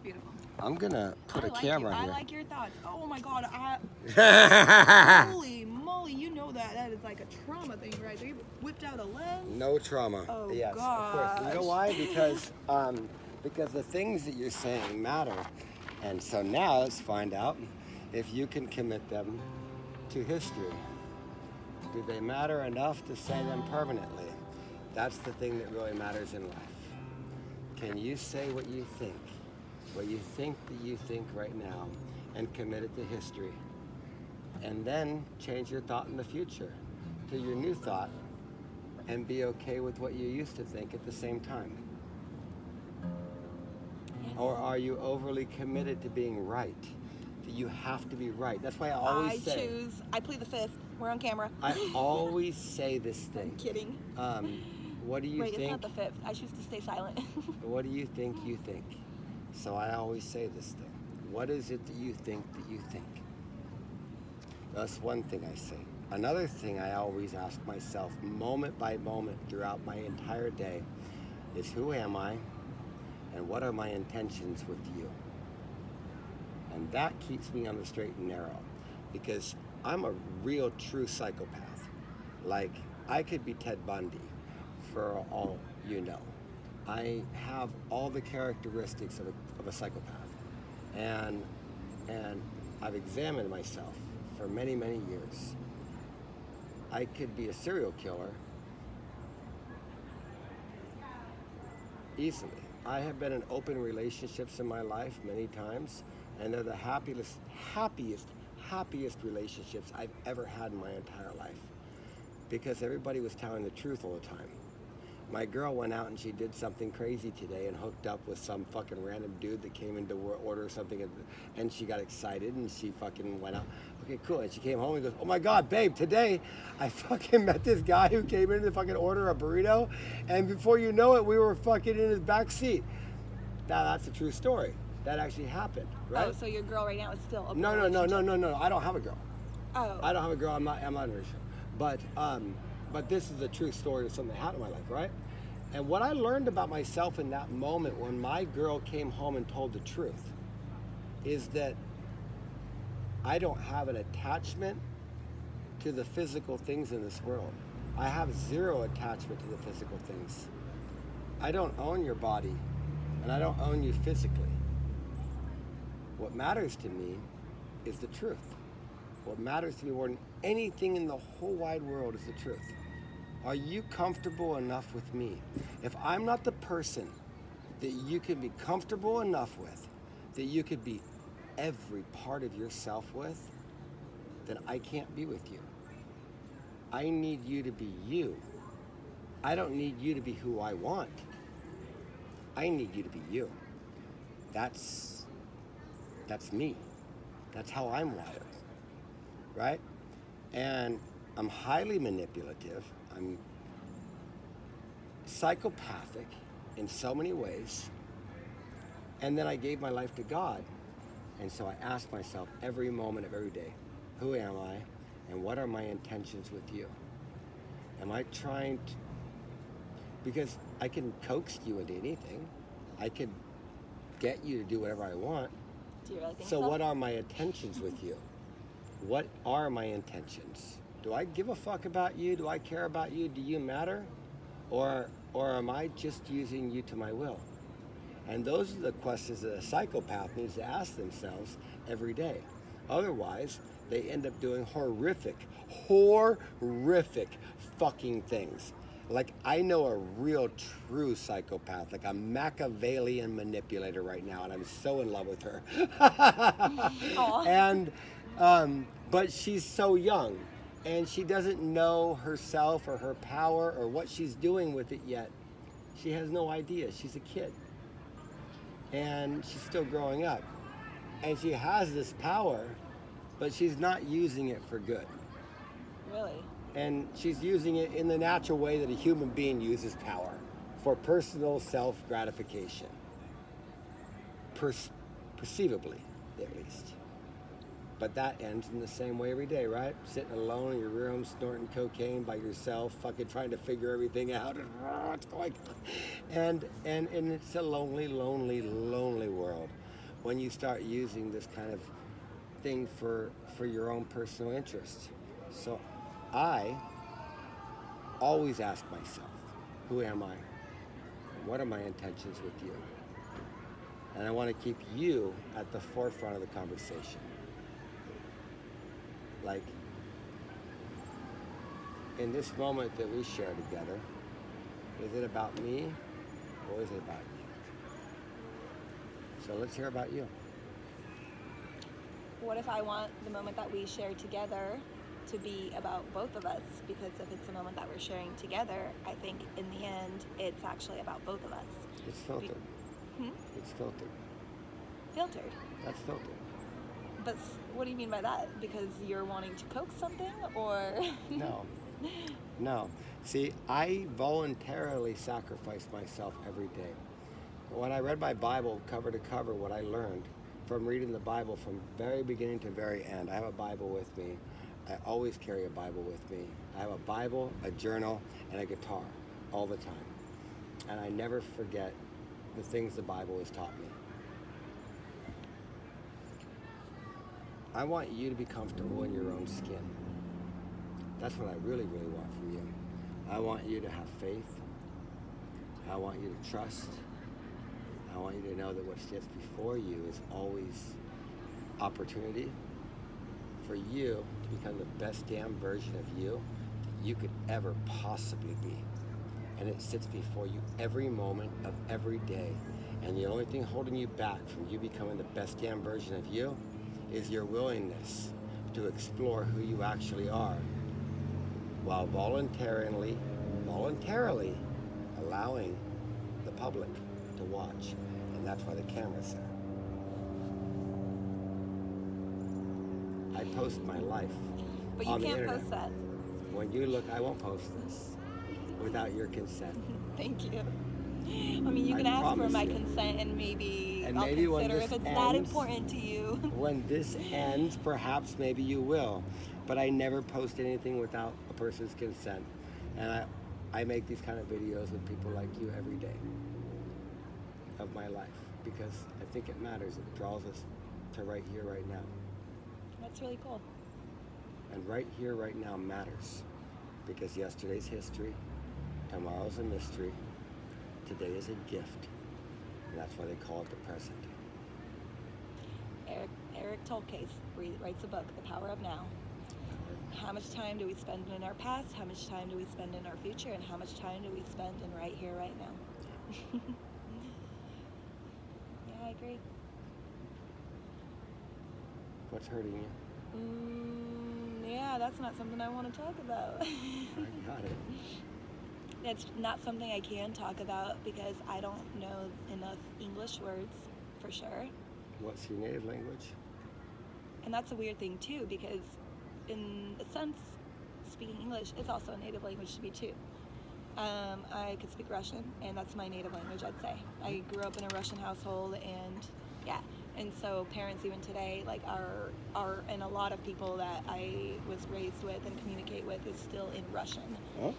beautiful. I'm gonna put a like camera you. here. I like your thoughts. Oh my God. Holy moly, you know that is like a trauma thing right there. You whipped out a lens. No trauma. Oh, yes, of course. You know gosh. why? Because the things that you're saying matter. And so now let's find out if you can commit them to history. Do they matter enough to say them permanently? That's the thing that really matters in life. Can you say what you think that you think right now, and commit it to history? And then change your thought in the future to your new thought and be okay with what you used to think at the same time? Yes. Or are you overly committed to being right? That you have to be right. That's why I always say. I plead the fifth. We're on camera. I always say this thing. I'm kidding. What do you Wait, think? it's not the fifth. I choose to stay silent. What do you think you think? So I always say this thing. What is it that you think that you think? That's one thing I say. Another thing I always ask myself, moment by moment throughout my entire day, is who am I and what are my intentions with you? And that keeps me on the straight and narrow, because I'm a real true psychopath. Like, I could be Ted Bundy for all you know. I have all the characteristics of a psychopath. And I've examined myself for many, many years. I could be a serial killer easily. I have been in open relationships in my life many times, and they're the happiest relationships I've ever had in my entire life, because everybody was telling the truth all the time. My girl went out and she did something crazy today and hooked up with some fucking random dude that came in to order something, and she got excited and she fucking went out. Okay, cool. And she came home and goes, oh my God, babe, today I fucking met this guy who came in to fucking order a burrito, and before you know it, we were fucking in his back seat. Now that's a true story. That actually happened, right? Oh, so your girl right now is still open No. I don't have a girl. Oh. I don't have a girl. I'm not in a relationship. But this is a true story of something that happened in my life, right? And what I learned about myself in that moment when my girl came home and told the truth is that I don't have an attachment to the physical things in this world. I have zero attachment to the physical things. I don't own your body, and I don't own you physically. What matters to me is the truth. What matters to me more than anything in the whole wide world is the truth. Are you comfortable enough with me? If I'm not the person that you can be comfortable enough with, that you could be every part of yourself with, then I can't be with you. I need you to be you. I don't need you to be who I want. I need you to be you. That's me. That's how I'm wired, right? And I'm highly manipulative. I'm psychopathic in so many ways. And then I gave my life to God. And so I ask myself every moment of every day, who am I and what are my intentions with you? Am I trying to, because I can coax you into anything. I could get you to do whatever I want. Do you really think So what are my intentions with you? What are my intentions? Do I give a fuck about you? Do I care about you? Do you matter? Or am I just using you to my will? And those are the questions that a psychopath needs to ask themselves every day. Otherwise, they end up doing horrific fucking things. Like, I know a real true psychopath, like a Machiavellian manipulator right now, and I'm so in love with her. And but she's so young, and she doesn't know herself or her power or what she's doing with it yet. She has no idea. She's a kid, and she's still growing up, and she has this power, but she's not using it for good. Really? And she's using it in the natural way that a human being uses power, for personal self-gratification. Perceivably, at least. But that ends in the same way every day, right? Sitting alone in your room, snorting cocaine by yourself, fucking trying to figure everything out, and what's going on. And it's a lonely world. when you start using this kind of thing for your own personal interest. So I always ask myself, who am I? And what are my intentions with you? And I want to keep you at the forefront of the conversation. Like, in this moment that we share together, is it about me or is it about you? So let's hear about you. What if I want the moment that we share together to be about both of us? Because if it's the moment that we're sharing together, I think in the end, it's actually about both of us. It's filtered. It's filtered. Filtered. That's filtered. But what do you mean by that? Because you're wanting to coax something, or? No. No. See, I voluntarily sacrifice myself every day. When I read my Bible cover to cover, what I learned from reading the Bible from very beginning to very end, I have a Bible with me. I always carry a Bible with me. I have a Bible, a journal, and a guitar all the time. And I never forget the things the Bible has taught me. I want you to be comfortable in your own skin. That's what I really, really want from you. I want you to have faith. I want you to trust. I want you to know that what sits before you is always opportunity for you to become the best damn version of you could ever possibly be. And it sits before you every moment of every day. And the only thing holding you back from you becoming the best damn version of you is your willingness to explore who you actually are, while voluntarily allowing the public to watch. And that's why the camera's there. I post my life But you on the can't internet. post that. When you look, I won't post this without your consent. Thank you. I mean, you I can ask for promise my you. consent, and maybe And I'll maybe when consider this if it's that ends- important to you. When this ends, perhaps maybe you will. But I never post anything without a person's consent. And I make these kind of videos with people like you every day of my life because I think it matters. It draws us to right here, right now. That's really cool. And right here, right now matters because yesterday's history, tomorrow's a mystery, today is a gift. And that's why they call it the present. Eric Tolcase writes a book, The Power of Now. How much time do we spend in our past? How much time do we spend in our future? And how much time do we spend in right here, right now? Yeah, I agree. What's hurting you? Yeah, that's not something I want to talk about. I got it. It's not something I can talk about because I don't know enough English words, for sure. What's your native language? And that's a weird thing too, because in a sense, speaking English is also a native language to me too. I could speak Russian, and that's my native language, I'd say. I grew up in a Russian household, and yeah, and so parents even today, like are and a lot of people that I was raised with and communicate with is still in Russian, Oh,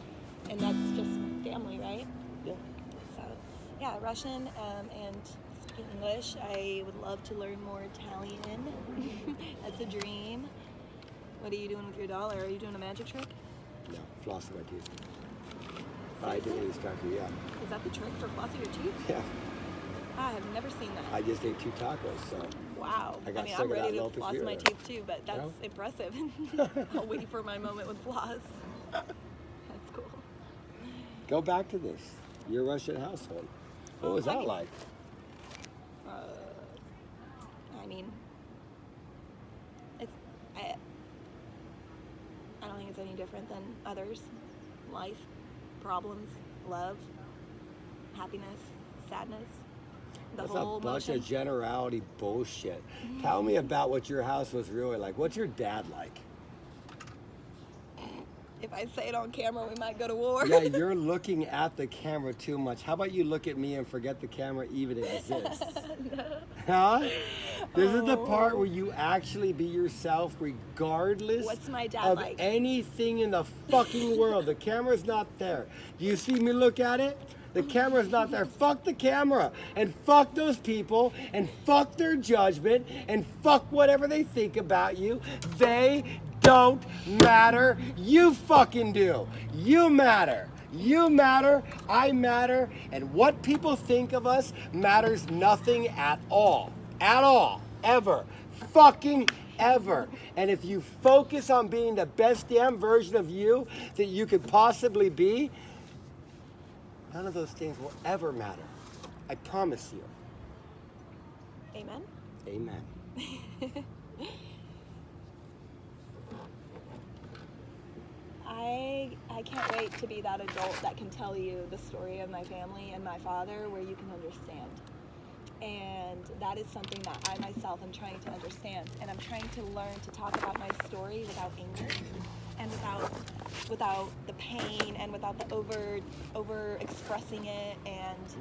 and that's just family, right? yeah. So yeah, Russian and speaking English. I would love to learn more Italian. That's a dream. What are you doing with your dollar? Are you doing a magic trick? No, flossing my teeth. I did it stuff, yeah. Is that the trick for flossing your teeth? Yeah. I have never seen that. I just ate 2 tacos, so Wow. I got mean, sick I'm of that ready to low floss my prosciutto. teeth too, but that's know? impressive. I'll wait for my moment with floss. That's cool. go back to this. Your Russian household. What was that like? I mean, I don't think it's any different than others. Life, problems, love, happiness, sadness, the That's whole a bunch motion. of generality bullshit. Tell me about what your house was really like. What's your dad like? If I say it on camera, we might go to war. Yeah, you're looking at the camera too much. How about you look at me and forget the camera even exists? Huh? This is the part where you actually be yourself regardless What's my dad of like? anything in the fucking world. The camera's not there. Do you see me look at it? The camera's not there. Fuck the camera. And fuck those people. And fuck their judgment. And fuck whatever they think about you. They don't matter. You fucking do. You matter. You matter. I matter. And what people think of us matters nothing at all. At all. Ever. Fucking ever. And if you focus on being the best damn version of you that you could possibly be, none of those things will ever matter. I promise you. Amen. Amen. I can't wait to be that adult that can tell you the story of my family and my father where you can understand. And that is something that I myself am trying to understand. And I'm trying to learn to talk about my story without anger and without the pain and without the over expressing it and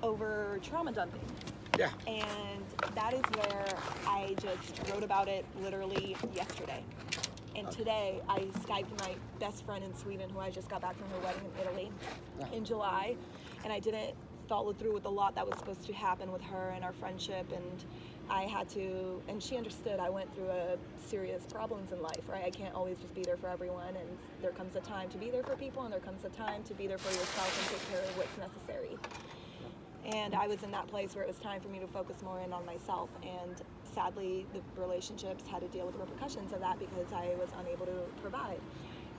over trauma dumping. Yeah. And that is where I just wrote about it literally yesterday. And today I Skyped my best friend in Sweden who I just got back from her wedding in Italy in July. And I didn't follow through with a lot that was supposed to happen with her and our friendship, and I had to, and she understood I went through a serious problems in life, right? I can't always just be there for everyone, and there comes a time to be there for people, and there comes a time to be there for yourself and take care of what's necessary. And I was in that place where it was time for me to focus more in on myself, and sadly the relationships had to deal with the repercussions of that because I was unable to provide.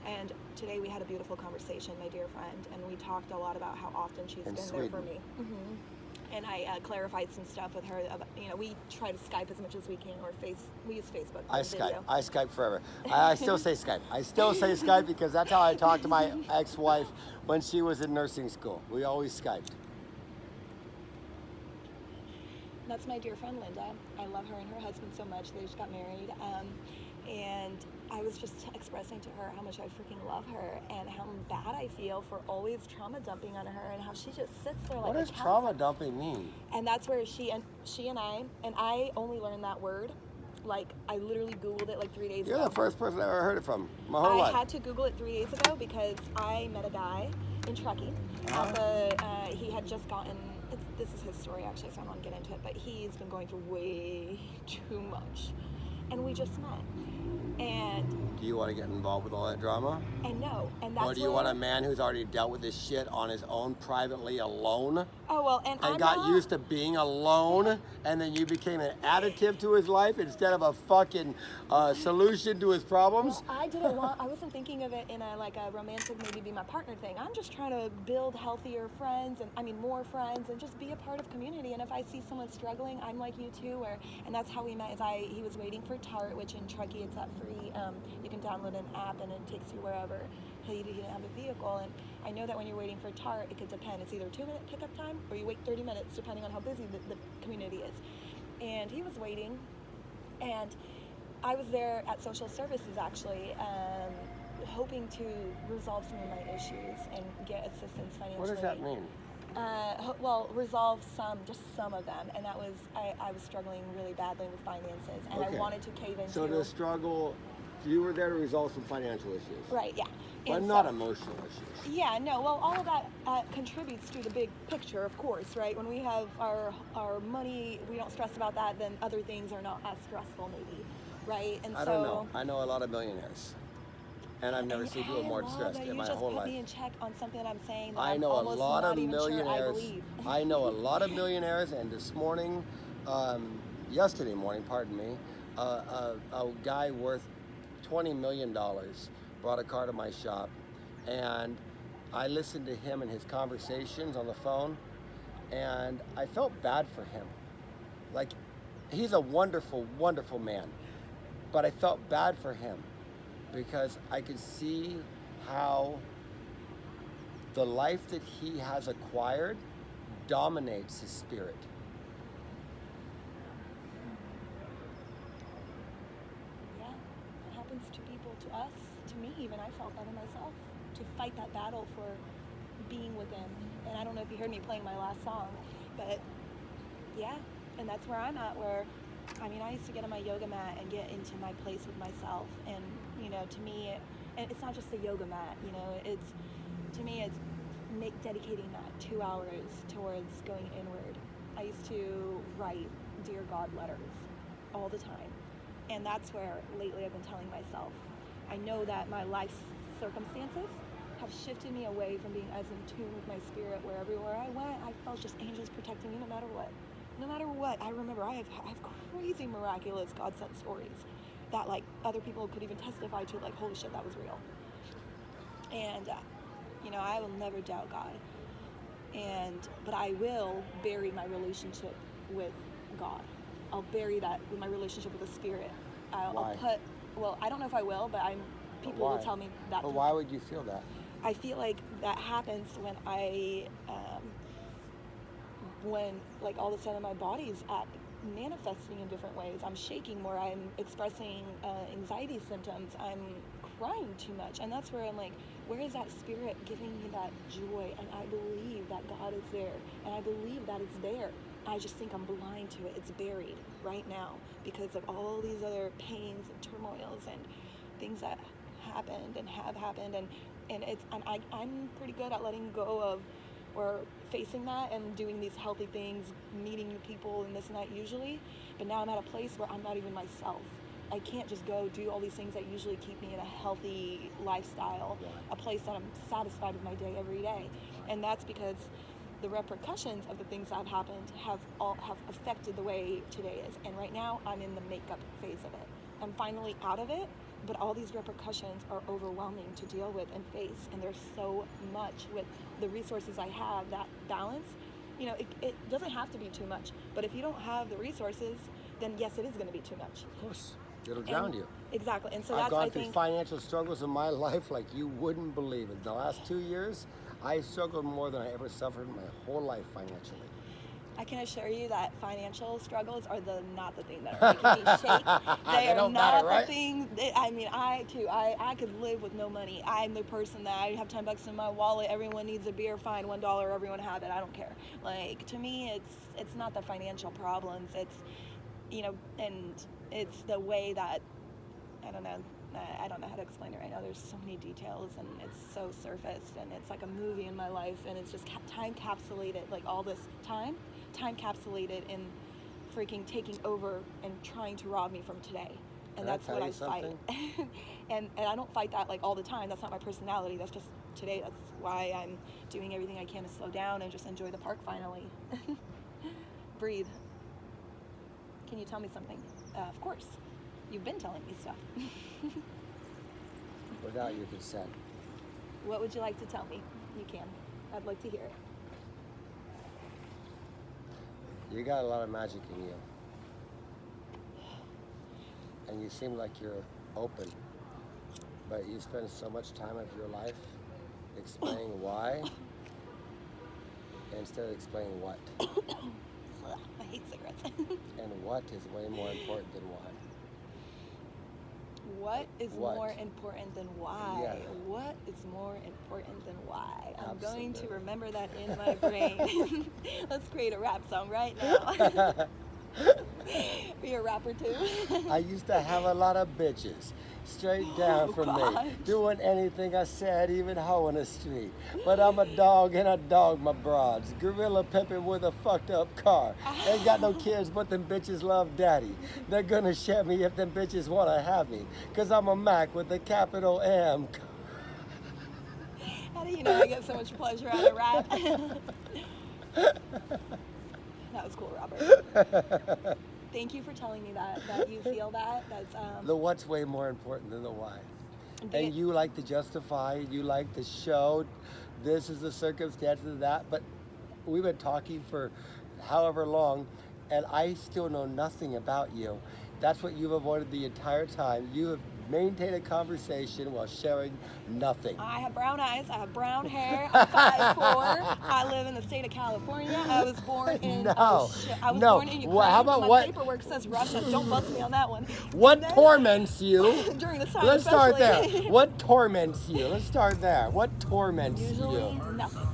And today we had a beautiful conversation, my dear friend, and we talked a lot about how often she's been there for me. And I clarified some stuff with her. You know, we try to Skype as much as we can, or we use Facebook. I Skype forever. I still say Skype. I still say Skype because that's how I talked to my ex-wife when she was in nursing school. We always Skyped. That's my dear friend Linda. I love her and her husband so much. They just got married. And I was just expressing to her how much I freaking love her and how bad I feel for always trauma dumping on her and how she just sits there like what does trauma dumping mean? And that's where she and I only learned that word. Like, I literally Googled it like 3 days ago. You're the first person I ever heard it from my whole life. I had to Google it 3 days ago because I met a guy in Truckee. He had just gotten, this is his story actually, so I don't want to get into it, but he's been going through way too much. And we just met. And do you want to get involved with all that drama? And no, and that's or do you want a man who's already dealt with this shit on his own, privately, alone? Oh well, and I'm got used to being alone, and then you became an additive to his life instead of a fucking solution to his problems. Well, I wasn't thinking of it in a romantic, maybe be my partner thing. I'm just trying to build healthier friends, and more friends, and just be a part of community. And if I see someone struggling, I'm like you too. And that's how we met. He was waiting for TART, which in Truckee it's that free. You can download an app and it takes you wherever. He didn't have a vehicle, and I know that when you're waiting for TART, it could depend. It's either 2-minute pickup time or you wait 30 minutes, depending on how busy the community is. And he was waiting, and I was there at social services actually, hoping to resolve some of my issues and get assistance financially. What does that mean? Resolve just some of them, and that was I was struggling really badly with finances, and I wanted to cave into. So the struggle, you were there to resolve some financial issues. Right. Yeah. But not emotional issues. Yeah. No. Well, all of that contributes to the big picture, of course, right? When we have our money, we don't stress about that. Then other things are not as stressful, maybe, right? And I don't know. I know a lot of millionaires. And I've never seen people more stressed in my whole life. You just put me in check on something that I'm saying that I I'm know a almost lot not of even sure I millionaires. believe. I know a lot of millionaires, and this morning, yesterday morning, pardon me, a guy worth $20 million brought a car to my shop, and I listened to him and his conversations on the phone, and I felt bad for him. Like, he's a wonderful, wonderful man, but I felt bad for him because I could see how the life that he has acquired dominates his spirit. Yeah, it happens to people, to us, to me even. I felt that in myself, to fight that battle for being with him. And I don't know if you heard me playing my last song, but yeah, and that's where I'm at, where I used to get on my yoga mat and get into my place with myself, and to me, and it's not just the yoga mat, to me it's dedicating that 2 hours towards going inward. I used to write Dear God letters all the time. And that's where lately I've been telling myself, I know that my life circumstances have shifted me away from being as in tune with my spirit, where everywhere I went, I felt just angels protecting me no matter what. No matter what, I remember I have crazy miraculous God-sent stories that like other people could even testify to, like, holy shit, that was real. And you know, I will never doubt God. But I will bury my relationship with God. I'll bury that with my relationship with the Spirit. I'll put, well, I don't know if I will, but people will tell me that. But why would you feel that? I feel like that happens when when like all of a sudden my body's manifesting in different ways. I'm shaking more, I'm expressing anxiety symptoms, I'm crying too much. And that's where I'm like, where is that Spirit giving me that joy? And I believe that God is there, and I believe that it's there. I just think I'm blind to it. It's buried right now because of all these other pains and turmoils and things that happened and have happened, and I'm pretty good at letting go of or facing that and doing these healthy things, meeting new people and this and that usually. But now I'm at a place where I'm not even myself. I can't just go do all these things that usually keep me in a healthy lifestyle, a place that I'm satisfied with my day every day. And that's because the repercussions of the things that have happened have affected the way today is. And right now I'm in the makeup phase of it. I'm finally out of it, but all these repercussions are overwhelming to deal with and face. And there's so much with the resources I have, that balance. You know, it doesn't have to be too much, but if you don't have the resources, then yes, it is going to be too much. Of course. It'll drown you. Exactly. And so I've that's, gone I through think, financial struggles in my life like you wouldn't believe it. The last 2 years, I struggled more than I ever suffered in my whole life financially. I can assure you that financial struggles are not the thing that are making me shake. They are not the thing. I mean, I could live with no money. I'm the person that I have $10 in my wallet. Everyone needs a beer, fine, $1, everyone have it. I don't care. Like, to me, it's not the financial problems. It's, you know, and it's the way that, I don't know how to explain it right now. There's so many details, and it's so surfaced, and it's like a movie in my life, and it's just time capsulated, like all this time capsulated in freaking taking over and trying to rob me from today. And that's what I fight. and I don't fight that like all the time. That's not my personality. That's just today. That's why I'm doing everything I can to slow down and just enjoy the park finally. Breathe. Can you tell me something? Of course. You've been telling me stuff. Without your consent. What would you like to tell me? You can. I'd like to hear it. You got a lot of magic in you. And you seem like you're open. But you spend so much time of your life explaining why instead of explaining what. I hate cigarettes. And what is way more important than why? What is more important than why? Yeah. What is more important than why? I'm Absolutely. going to remember that in my brain. Let's create a rap song right now. Are you a rapper too? I used to have a lot of bitches straight down from me, doing anything I said, even hoeing the street. But I'm a dog and I dog my broads. Gorilla pimping with a fucked up car. Ain't got no kids, but them bitches love daddy. They're gonna share me if them bitches wanna have me. Cause I'm a Mac with a capital M. How do you know I get so much pleasure out of rap? That was cool, Robert. Thank you for telling me that you feel that. That's The what's way more important than the why. And you like to justify, you like to show this is the circumstances of that, but we've been talking for however long, and I still know nothing about you. That's what you've avoided the entire time. You have maintained a conversation while sharing nothing. I have brown eyes, I have brown hair, I'm 5'4", I live in the state of California, I was born in, born in Ukraine, how about my paperwork says Russia, don't bust me on that one. What torments you? During this time Let's start especially. there. What torments you? Let's start there. What torments Usually you? nothing.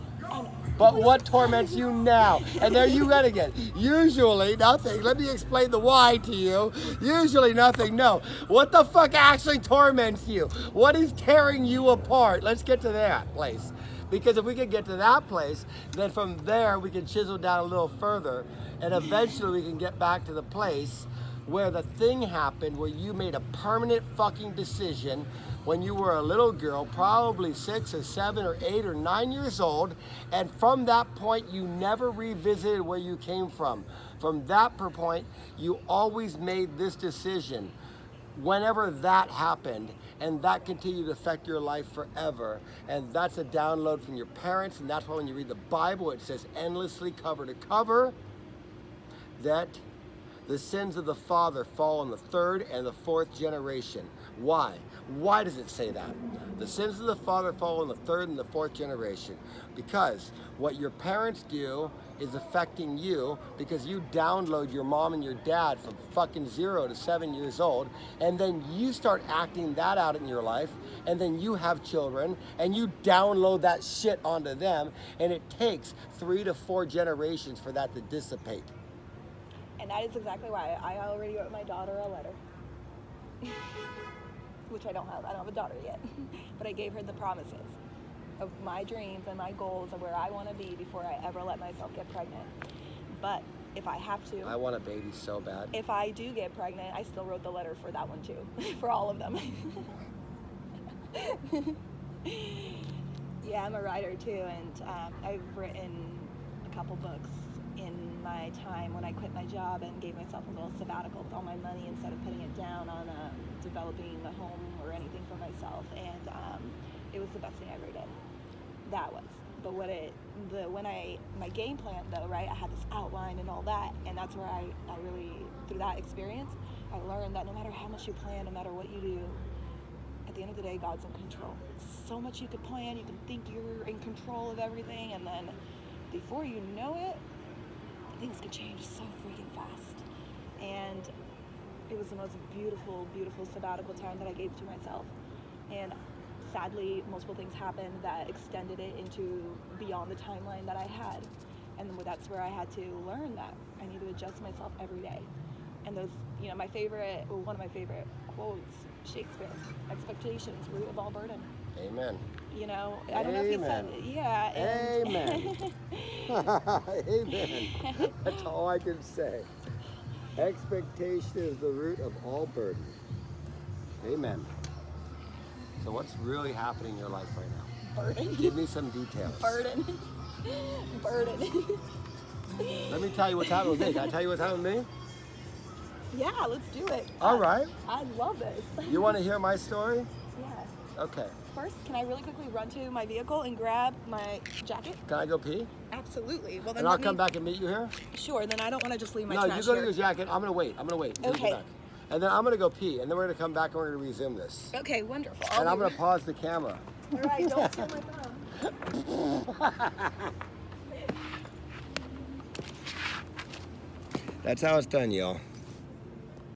But what torments you now? And there you went again. Usually nothing. Let me explain the why to you. Usually nothing. No. What the fuck actually torments you? What is tearing you apart? Let's get to that place. Because if we can get to that place, then from there we can chisel down a little further, and eventually we can get back to the place where the thing happened, where you made a permanent fucking decision when you were a little girl, probably 6 or 7 or 8 or 9 years old, and from that point you never revisited where you came from. From that point, you always made this decision whenever that happened, and that continued to affect your life forever. And that's a download from your parents, and that's why when you read the Bible, it says endlessly, cover to cover, that the sins of the father fall on the 3rd and the 4th generation. Why? Why does it say that? The sins of the father fall on the 3rd and the 4th generation. Because what your parents do is affecting you, because you download your mom and your dad from fucking 0 to 7 years old, and then you start acting that out in your life, and then you have children, and you download that shit onto them, and it takes 3 to 4 generations for that to dissipate. And that is exactly why I already wrote my daughter a letter. Which I don't have. I don't have a daughter yet. But I gave her the promises of my dreams and my goals of where I want to be before I ever let myself get pregnant. But if I have to, I want a baby so bad. if I do get pregnant, I still wrote the letter for that one too. For all of them. Yeah, I'm a writer too, and I've written a couple books in my time when I quit my job and gave myself a little sabbatical with all my money instead of putting it down on developing a home or anything for myself, and it was the best thing I ever did. That was. But my game plan though, right? I had this outline and all that, and that's where I really, through that experience, I learned that no matter how much you plan, no matter what you do, at the end of the day, God's in control. So much you could plan, you can think you're in control of everything, and then before you know it, things could change so freaking fast. And it was the most beautiful, beautiful sabbatical time that I gave to myself. And sadly, multiple things happened that extended it into beyond the timeline that I had. And that's where I had to learn that I need to adjust myself every day. And those, one of my favorite quotes, Shakespeare, expectations, root of all burden. Amen. I don't know if you said, yeah. Amen. Amen. That's all I can say. Expectation is the root of all burden. Amen. So what's really happening in your life right now? Burden. Give me some details. Burden. Let me tell you what's happening with me. Can I tell you what's happening with me? Yeah, let's do it. All right. I love this. You want to hear my story? Yeah. Okay. First, can I really quickly run to my vehicle and grab my jacket? Can I go pee? Absolutely. Well, then And I'll come back and meet you here? Sure, then I don't want to just leave my No, trash you go to here. your jacket. I'm going to wait. You Okay. go back. And then I'm going to go pee. And then we're going to come back and we're going to resume this. Okay, wonderful. And I'm going to pause the camera. All right, don't steal my phone. That's how it's done, y'all.